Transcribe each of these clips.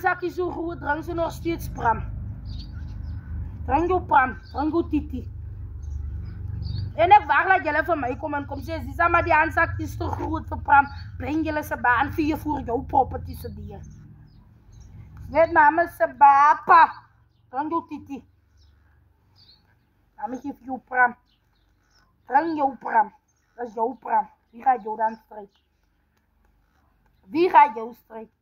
handzakkie zo goed, drink ze nog steeds pram. Drink jou pram, drink jou titi. En ek wacht dat julle vir my kom en kom sê, Zisa, maar die handzakkie is te groot vir pram, breng julle se baan vir voor jou property se deur. Net mama se bapa, drink jou titi. Mama geef jou pram. Drink jou pram, dat is jou pram. Wie gaat jou dan strijden? Wie gaat jou strijden?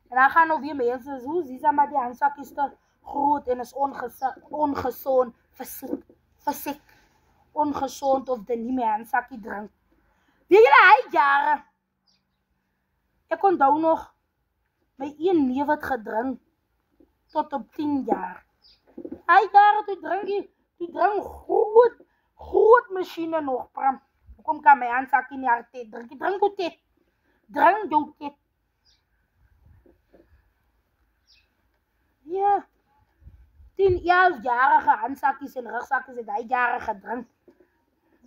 En dan gaan nog weer mensen zo, Zisa, maar die handzak is te groot en is ongezond, versiek, ongezond of de niet meer handzakje drinkt. Weet jullie, hij jaren. Ik onthou nog, mijn één neef het gedrink tot op 10 jaar. Hij jaren, toen drink groot machine nog, pram. Kom kan mijn handzakje niet haar thee drinken. Drink jou thee. Drink jou thee. Ja. 10, 11-jarige handzakjes en rugzakjes en 5-jarige drink.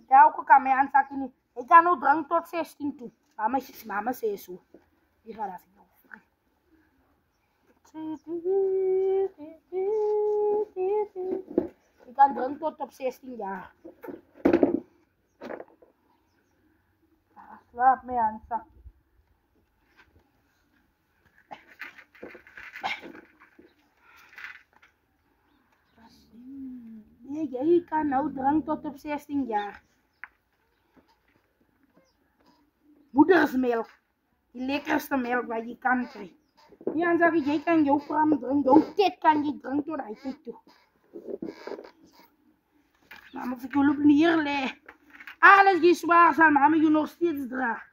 Ja, ook kan mijn handzakje niet. Ik kan ook drinken tot 16 toe. Mama zei zo. Die gaat dat voor jou. Ik kan drinken tot op 16 jaar. Slaap mijn handzak. Nee, jij kan nou drinken tot op 16 jaar. Moedersmelk. Die lekkerste melk wat je kan krijgen. Ja, dan zeg je, jij kan jouw pram drinken. Jouw tijd kan je drinken tot hij tijd toe. Mama, ik wil op neerleggen. Alles is zwaar, zal mama je nog steeds dragen.